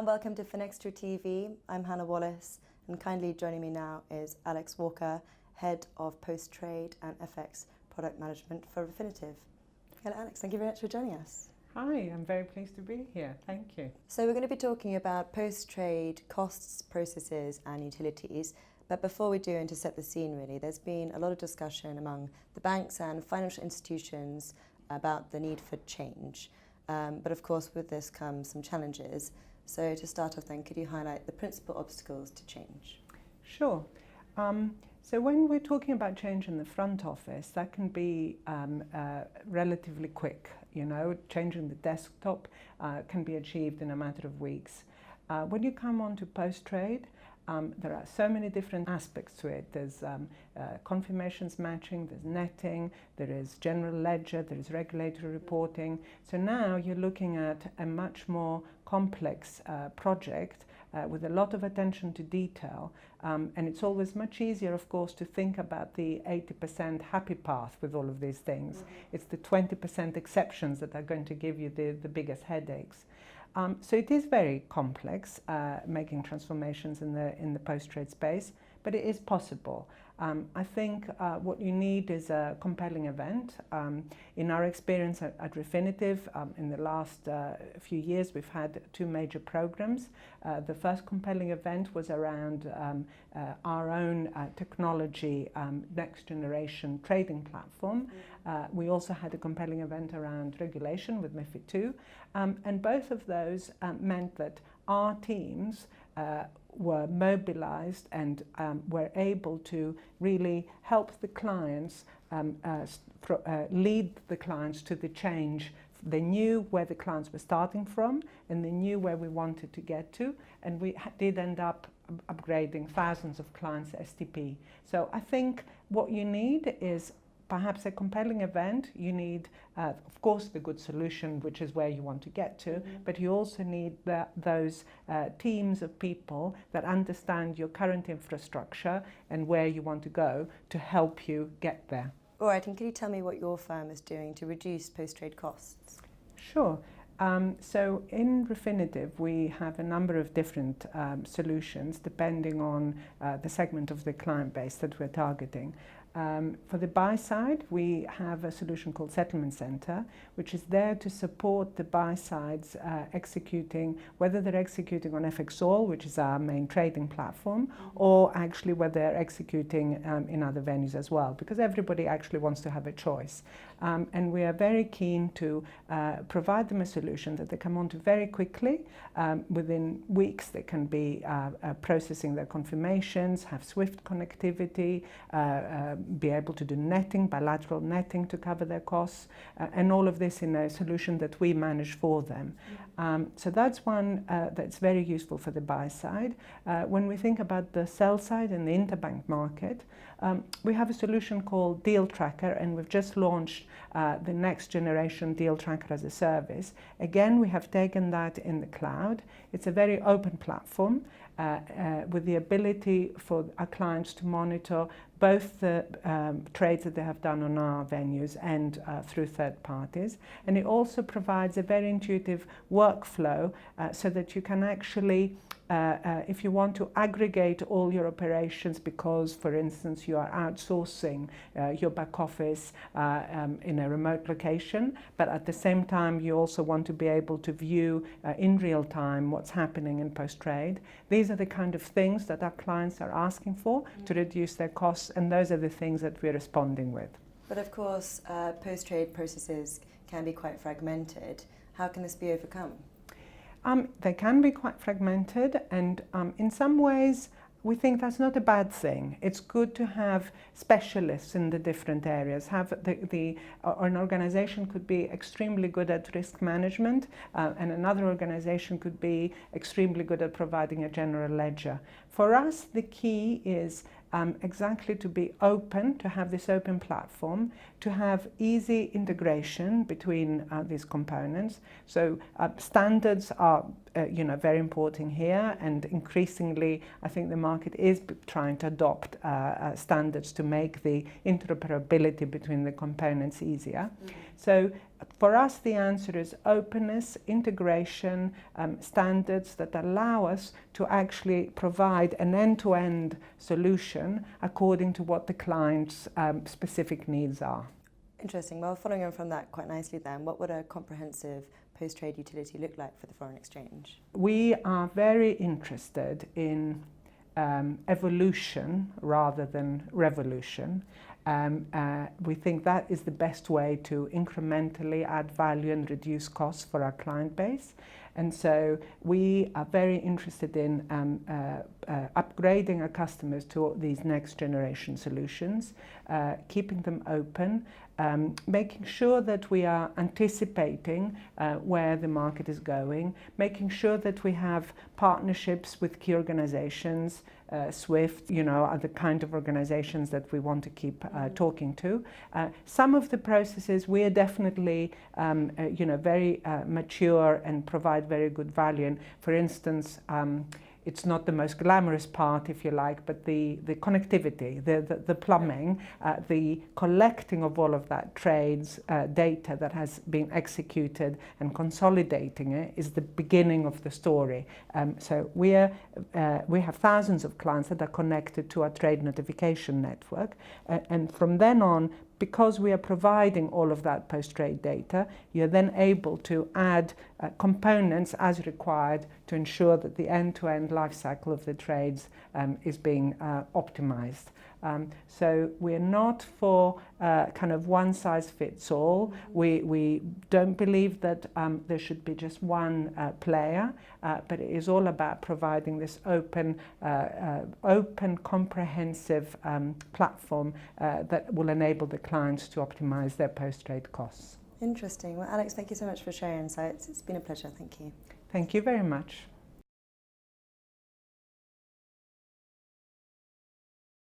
and welcome to Finextra TV. I'm Hannah Wallace, and kindly joining me now is Alex Walker, Head of Post-Trade and FX Product Management for Refinitiv. Hello Alex, thank you very much for joining us. Hi, I'm very pleased to be here. Thank you. So we're going to be talking about post-trade costs, processes and utilities. But before we do, and to set the scene really, there's been a lot of discussion among the banks and financial institutions about the need for change. But of course with this comes some challenges. So to start off then, could you highlight the principal obstacles to change? Sure. So when we're talking about change in the front office, that can be relatively quick. You know, changing the desktop can be achieved in a matter of weeks. When you come on to post-trade, there are so many different aspects to it. There's confirmations matching, there's netting, there is general ledger, there is regulatory reporting. So now you're looking at a much more complex project with a lot of attention to detail. And it's always much easier, of course, to think about the 80% happy path with all of these things. Mm-hmm. It's the 20% exceptions that are going to give you the biggest headaches. So it is very complex, making transformations in the post-trade space, but it is possible. I think what you need is a compelling event. In our experience at Refinitiv, in the last few years, we've had two major programs. The first compelling event was around our own technology, next generation trading platform. We also had a compelling event around regulation with MiFID II. And both of those meant that our teams were mobilized and were able to really help the clients, lead the clients to the change. They knew where the clients were starting from and they knew where we wanted to get to, and we did end up upgrading thousands of clients STP. So I think what you need is perhaps a compelling event. You need, of course, the good solution, which is where you want to get to, mm-hmm. but you also need those teams of people that understand your current infrastructure and where you want to go to help you get there. All right, and can you tell me what your firm is doing to reduce post-trade costs? Sure. So in Refinitiv, we have a number of different solutions depending on the segment of the client base that we're targeting. For the buy side, we have a solution called Settlement Center, which is there to support the buy sides executing, whether they're executing on FXall, which is our main trading platform, mm-hmm. or actually whether they're executing in other venues as well, because everybody actually wants to have a choice. And we are very keen to provide them a solution that they come onto very quickly. Within weeks, they can be processing their confirmations, have SWIFT connectivity, be able to do netting, bilateral netting to cover their costs, and all of this in a solution that we manage for them. So that's one that's very useful for the buy side. When we think about the sell side in the interbank market, we have a solution called Deal Tracker, and we've just launched the next generation Deal Tracker as a service. Again, we have taken that in the cloud. It's a very open platform with the ability for our clients to monitor both the trades that they have done on our venues and through third parties. And it also provides a very intuitive workflow so that you can actually, if you want to aggregate all your operations because, for instance, you are outsourcing your back office in a remote location, but at the same time you also want to be able to view in real time what's happening in post-trade. These are the kind of things that our clients are asking for to reduce their costs, and those are the things that we're responding with. But of course, post-trade processes can be quite fragmented. How can this be overcome? They can be quite fragmented, and in some ways we think that's not a bad thing. It's good to have specialists in the different areas. An organization could be extremely good at risk management, and another organization could be extremely good at providing a general ledger. For us, the key is exactly to be open, to have this open platform, to have easy integration between these components. So standards are very important here, and increasingly I think the market is trying to adopt standards to make the interoperability between the components easier. So for us the answer is openness, integration, standards that allow us to actually provide an end-to-end solution according to what the client's specific needs are. Interesting. Well, following on from that quite nicely then, what would a comprehensive post-trade utility look like for the foreign exchange? We are very interested in evolution rather than revolution. We think that is the best way to incrementally add value and reduce costs for our client base. And so we are very interested in upgrading our customers to these next generation solutions, keeping them open, making sure that we are anticipating where the market is going, making sure that we have partnerships with key organizations, SWIFT, are the kind of organizations that we want to keep talking to. Some of the processes we are definitely, very mature and provide very good value. And for instance, it's not the most glamorous part, if you like, but the connectivity, the plumbing, the collecting of all of that trades data that has been executed and consolidating it is the beginning of the story. So we have thousands of clients that are connected to our trade notification network, and from then on, because we are providing all of that post-trade data, you're then able to add components as required to ensure that the end-to-end life cycle of the trades is being optimized. So we're not for kind of one size fits all. We don't believe that there should be just one player, but it is all about providing this open, comprehensive platform that will enable the clients to optimize their post-trade costs. Interesting. Well, Alex, thank you so much for sharing insights. It's been a pleasure. Thank you. Thank you very much.